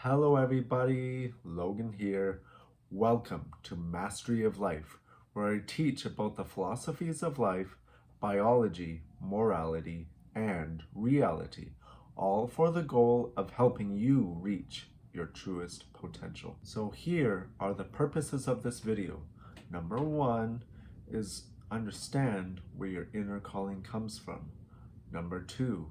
Hello, everybody. Logan here. Welcome to Mastery of Life, where I teach about the philosophies of life, biology, morality, and reality, all for the goal of helping you reach your truest potential. So, here are the purposes of this video. Number one is understand where your inner calling comes from. Number two,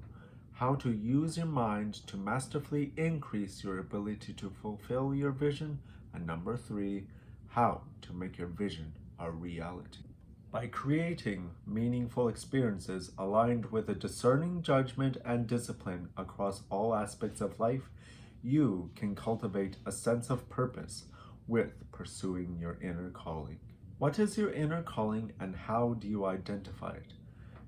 how to use your mind to masterfully increase your ability to fulfill your vision. And number three, how to make your vision a reality. By creating meaningful experiences aligned with a discerning judgment and discipline across all aspects of life, you can cultivate a sense of purpose with pursuing your inner calling. What is your inner calling and how do you identify it?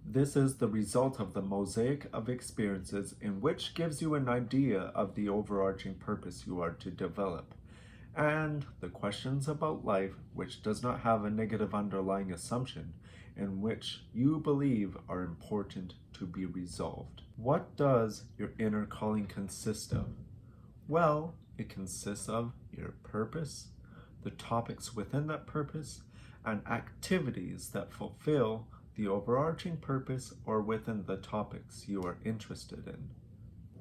This is the result of the mosaic of experiences in which gives you an idea of the overarching purpose you are to develop, and the questions about life which does not have a negative underlying assumption in which you believe are important to be resolved. What does your inner calling consist of? Well, it consists of your purpose, the topics within that purpose, and activities that fulfill the overarching purpose or within the topics you are interested in.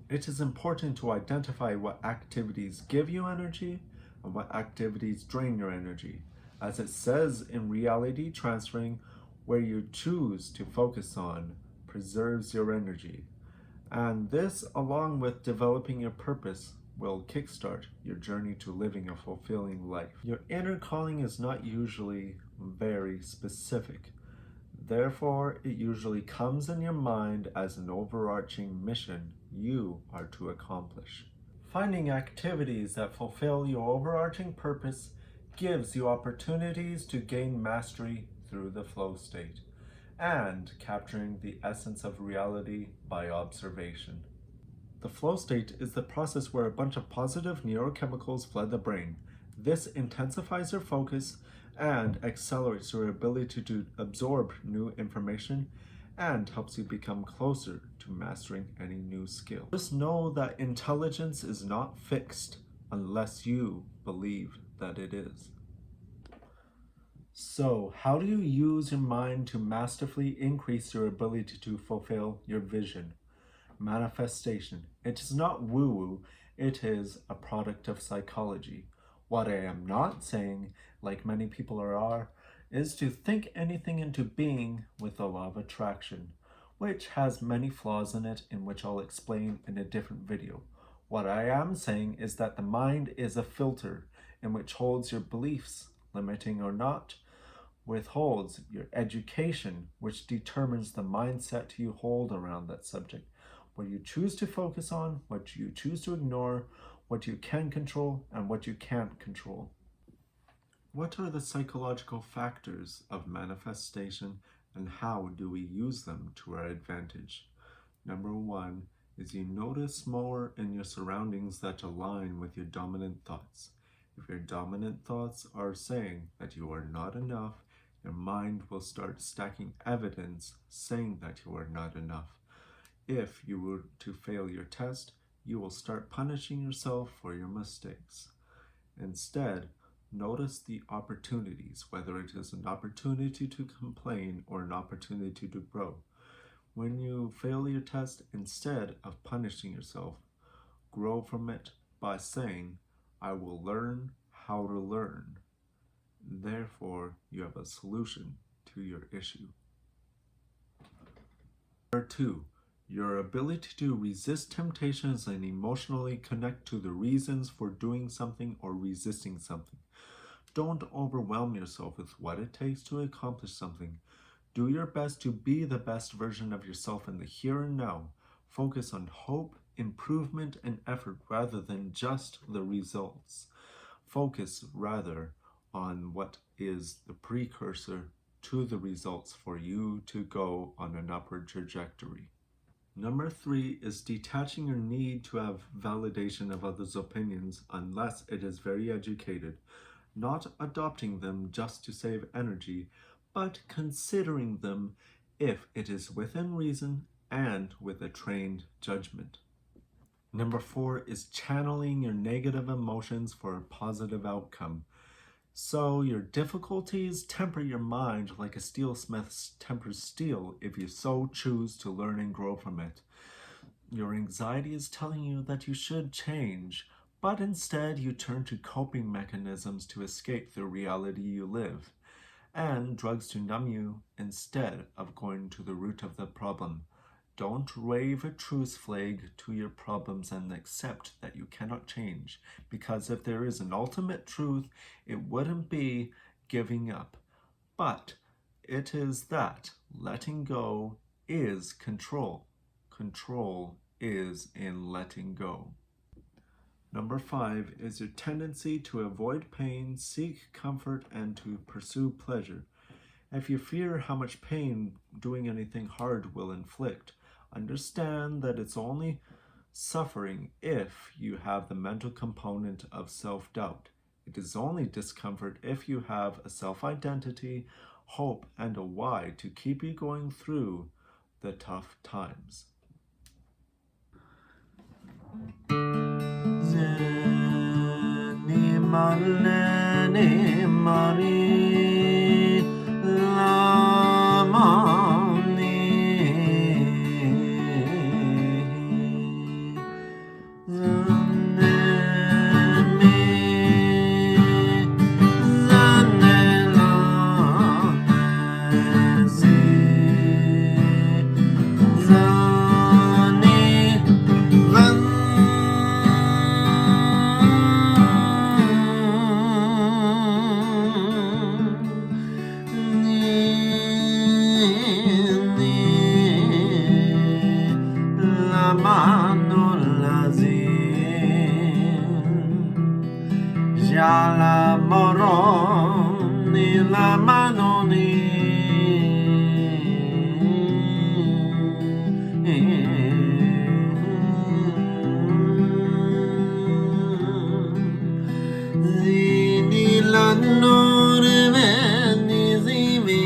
It is important to identify what activities give you energy and what activities drain your energy. As it says in Reality Transferring, where you choose to focus on preserves your energy. And this, along with developing your purpose, will kickstart your journey to living a fulfilling life. Your inner calling is not usually very specific. Therefore, it usually comes in your mind as an overarching mission you are to accomplish. Finding activities that fulfill your overarching purpose gives you opportunities to gain mastery through the flow state and capturing the essence of reality by observation. The flow state is the process where a bunch of positive neurochemicals flood the brain. This intensifies your focus and accelerates your ability to absorb new information and helps you become closer to mastering any new skill. Just know that intelligence is not fixed unless you believe that it is. So, how do you use your mind to masterfully increase your ability to fulfill your vision? Manifestation. It is not woo-woo, it is a product of psychology. What I am not saying, like many people are, is to think anything into being with the law of attraction, which has many flaws in it, in which I'll explain in a different video. What I am saying is that the mind is a filter in which holds your beliefs, limiting or not, withholds your education, which determines the mindset you hold around that subject, what you choose to focus on, what you choose to ignore, what you can control, and what you can't control. What are the psychological factors of manifestation and how do we use them to our advantage? Number one is you notice more in your surroundings that align with your dominant thoughts. If your dominant thoughts are saying that you are not enough, your mind will start stacking evidence saying that you are not enough. If you were to fail your test, you will start punishing yourself for your mistakes. Instead, notice the opportunities, whether it is an opportunity to complain or an opportunity to grow. When you fail your test, instead of punishing yourself, grow from it by saying, I will learn how to learn. Therefore, you have a solution to your issue. Number two, your ability to resist temptations and emotionally connect to the reasons for doing something or resisting something. Don't overwhelm yourself with what it takes to accomplish something. Do your best to be the best version of yourself in the here and now. Focus on hope, improvement, and effort rather than just the results. Focus rather on what is the precursor to the results for you to go on an upward trajectory. Number three is detaching your need to have validation of others' opinions unless it is very educated, not adopting them just to save energy, but considering them if it is within reason and with a trained judgment. Number 4 is channeling your negative emotions for a positive outcome. So your difficulties temper your mind like a steelsmith tempers steel if you so choose to learn and grow from it. Your anxiety is telling you that you should change, but instead you turn to coping mechanisms to escape the reality you live, and drugs to numb you instead of going to the root of the problem. Don't wave a truce flag to your problems and accept that you cannot change, because if there is an ultimate truth, it wouldn't be giving up, but it is that letting go is control. Control is in letting go. Number 5 is your tendency to avoid pain, seek comfort, and to pursue pleasure. If you fear how much pain doing anything hard will inflict, understand that it's only suffering if you have the mental component of self-doubt. It is only discomfort if you have a self-identity, hope, and a why to keep you going through the tough times. Ya la morón ni la mano ni Zini la nore veni zimi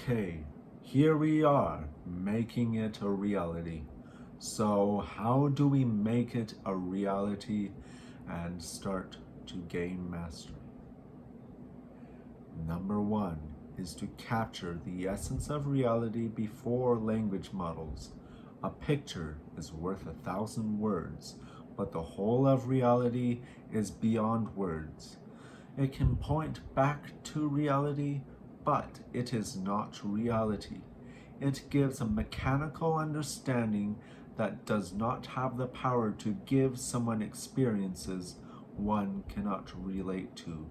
Okay, here we are, making it a reality. So how do we make it a reality and start to gain mastery? Number 1 is to capture the essence of reality before language models. A picture is worth 1,000 words, but the whole of reality is beyond words. It can point back to reality, but it is not reality. It gives a mechanical understanding that does not have the power to give someone experiences one cannot relate to.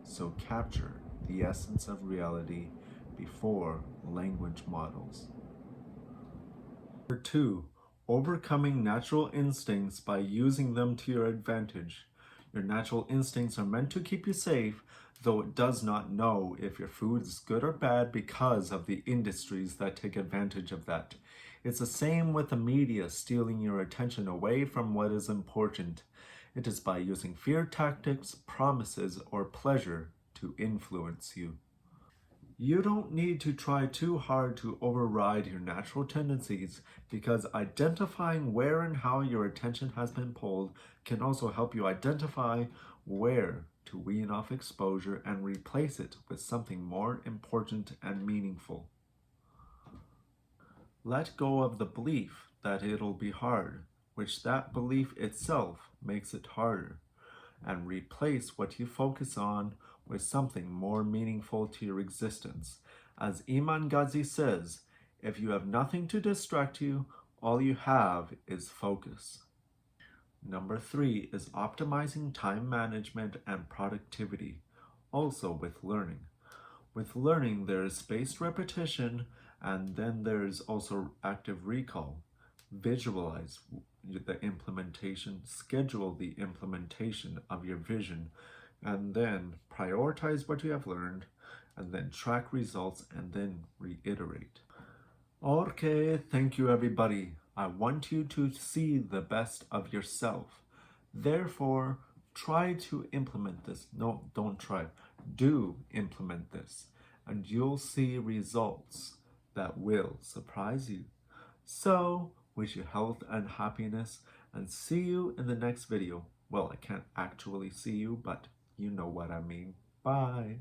So capture the essence of reality before language models. Number 2, overcoming natural instincts by using them to your advantage. Your natural instincts are meant to keep you safe, though it does not know if your food is good or bad because of the industries that take advantage of that. It's the same with the media stealing your attention away from what is important. It is by using fear tactics, promises, or pleasure to influence you. You don't need to try too hard to override your natural tendencies, because identifying where and how your attention has been pulled can also help you identify where to wean off exposure and replace it with something more important and meaningful. Let go of the belief that it'll be hard, which that belief itself makes it harder, and replace what you focus on with something more meaningful to your existence. As Imam Ghazi says, If you have nothing to distract you, all you have is focus. Number 3 is optimizing time management and productivity, also with learning. With learning, there is spaced repetition, and then there's also active recall. Visualize the implementation, schedule the implementation of your vision, and then prioritize what you have learned, and then track results, and then reiterate. Okay, thank you everybody. I want you to see the best of yourself. Therefore, try to implement this. No, don't try. Do implement this, and you'll see results that will surprise you. So, wish you health and happiness, and see you in the next video. Well, I can't actually see you, but you know what I mean. Bye.